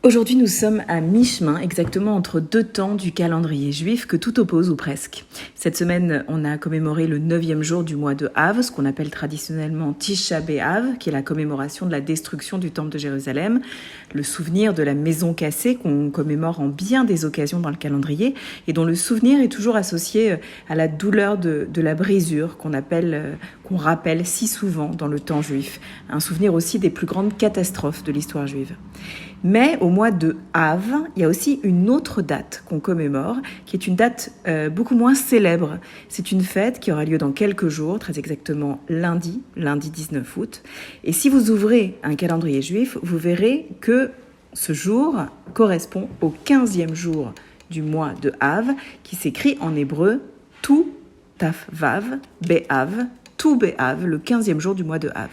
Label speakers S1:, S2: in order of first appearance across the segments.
S1: Aujourd'hui, nous sommes à mi-chemin, exactement entre deux temps du calendrier juif que tout oppose ou presque. Cette semaine, on a commémoré le 9e jour du mois de Av, ce qu'on appelle traditionnellement Tisha B'Av, qui est la commémoration de la destruction du temple de Jérusalem, le souvenir de la maison cassée qu'on commémore en bien des occasions dans le calendrier et dont le souvenir est toujours associé à la douleur de la brisure qu'on rappelle si souvent dans le temps juif. Un souvenir aussi des plus grandes catastrophes de l'histoire juive. Mais au mois de Av, il y a aussi une autre date qu'on commémore, qui est une date beaucoup moins célèbre. C'est une fête qui aura lieu dans quelques jours, très exactement lundi 19 août. Et si vous ouvrez un calendrier juif, vous verrez que ce jour correspond au 15e jour du mois de Av, qui s'écrit en hébreu Tu Taf Vav Be'av, Tu Be'av, le 15e jour du mois de Av.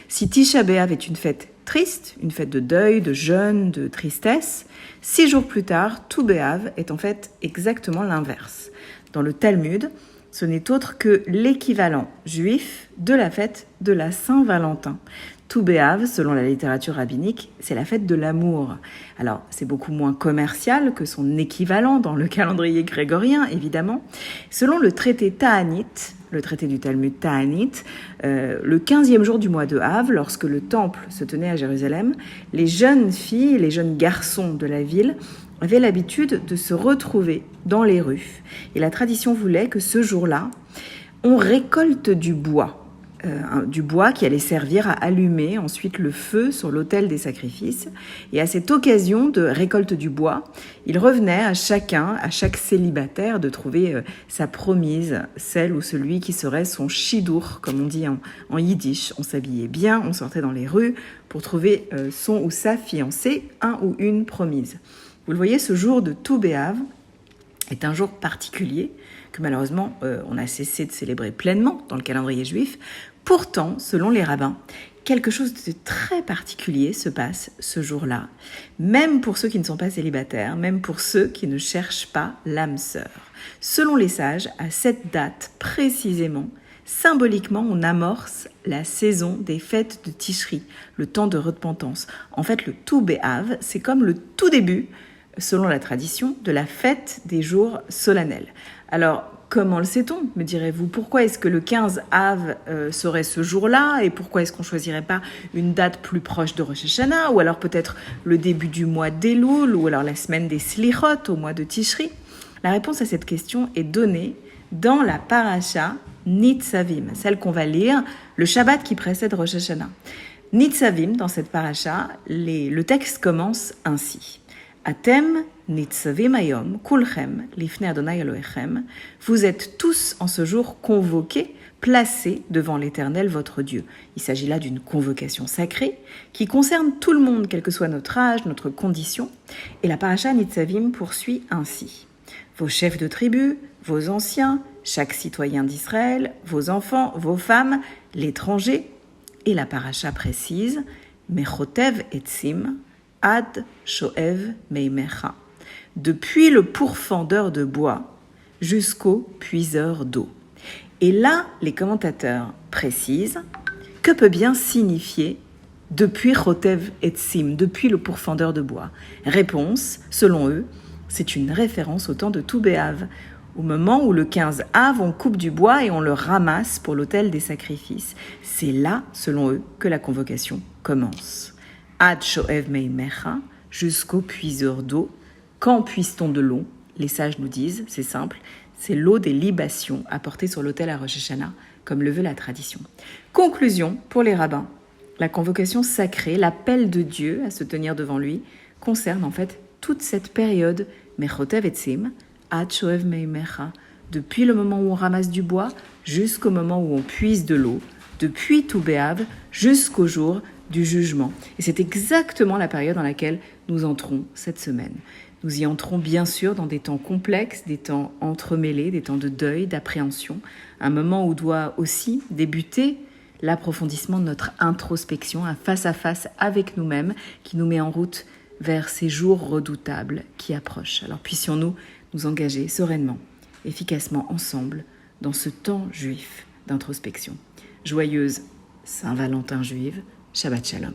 S1: Si Tisha B'Av est une fête triste, une fête de deuil, de jeûne, de tristesse, 6 jours plus tard, Tu B'Av est en fait exactement l'inverse. Dans le Talmud, ce n'est autre que l'équivalent juif de la fête de la Saint-Valentin. Tu B'Av, selon la littérature rabbinique, c'est la fête de l'amour. Alors, c'est beaucoup moins commercial que son équivalent dans le calendrier grégorien, évidemment. Selon le traité Ta'anit, le traité du Talmud Ta'anit, le 15e jour du mois de Av, lorsque le temple se tenait à Jérusalem, les jeunes filles et les jeunes garçons de la ville avaient l'habitude de se retrouver dans les rues. Et la tradition voulait que ce jour-là, on récolte du bois qui allait servir à allumer ensuite le feu sur l'autel des sacrifices. Et à cette occasion de récolte du bois, il revenait à chaque célibataire de trouver sa promise, celle ou celui qui serait son shidur, comme on dit en yiddish. On s'habillait bien, on sortait dans les rues pour trouver son ou sa fiancée, un ou une promise. Vous le voyez, ce jour de Tu B'Av est un jour particulier que malheureusement on a cessé de célébrer pleinement dans le calendrier juif. Pourtant, selon les rabbins, quelque chose de très particulier se passe ce jour-là, même pour ceux qui ne sont pas célibataires, même pour ceux qui ne cherchent pas l'âme sœur. Selon les sages, à cette date précisément, symboliquement, on amorce la saison des fêtes de Tishri, le temps de repentance. En fait, le Tu B'Av, c'est comme le tout début, selon la tradition, de la fête des jours solennels. Alors, comment le sait-on, me direz-vous? Pourquoi est-ce que le 15 Av serait ce jour-là? Et pourquoi est-ce qu'on ne choisirait pas une date plus proche de Rosh Hashanah? Ou alors peut-être le début du mois d'Elul? Ou alors la semaine des Slichot, au mois de Tishri? La réponse à cette question est donnée dans la paracha Nitzavim, celle qu'on va lire le Shabbat qui précède Rosh Hashanah. Nitzavim, dans cette paracha, le texte commence ainsi. Atem nitzavim hayom kulchem lifnei Adonai Elohechem. Vous êtes tous en ce jour convoqués, placés devant l'Éternel votre Dieu. Il s'agit là d'une convocation sacrée qui concerne tout le monde, quel que soit notre âge, notre condition. Et la paracha Nitzavim poursuit ainsi. Vos chefs de tribu, vos anciens, chaque citoyen d'Israël, vos enfants, vos femmes, l'étranger. Et la paracha précise Mechotev etzim Ad Shoev Meimecha, depuis le pourfendeur de bois jusqu'au puiseur d'eau. Et là, les commentateurs précisent que peut bien signifier depuis Chotev Etzim, depuis le pourfendeur de bois. Réponse, selon eux, c'est une référence au temps de Tu B'Av, au moment où le 15 Av, on coupe du bois et on le ramasse pour l'autel des sacrifices. C'est là, selon eux, que la convocation commence. Ad Shoev Meimecha, jusqu'au puiseur d'eau. Quand puise-t-on de l'eau? Les sages nous disent, c'est simple, c'est l'eau des libations apportée sur l'autel à Rosh Hashanah, comme le veut la tradition. Conclusion pour les rabbins. La convocation sacrée, l'appel de Dieu à se tenir devant lui, concerne en fait toute cette période, Mechotev etzim, Ad Shoev Meimecha, depuis le moment où on ramasse du bois jusqu'au moment où on puise de l'eau, depuis Tu B'Av jusqu'au jour du jugement. Et c'est exactement la période dans laquelle nous entrons cette semaine. Nous y entrons bien sûr dans des temps complexes, des temps entremêlés, des temps de deuil, d'appréhension, un moment où doit aussi débuter l'approfondissement de notre introspection, un face-à-face avec nous-mêmes qui nous met en route vers ces jours redoutables qui approchent. Alors puissions-nous nous engager sereinement, efficacement ensemble dans ce temps juif d'introspection. Joyeuse Saint-Valentin juive, Shabbat Shalom.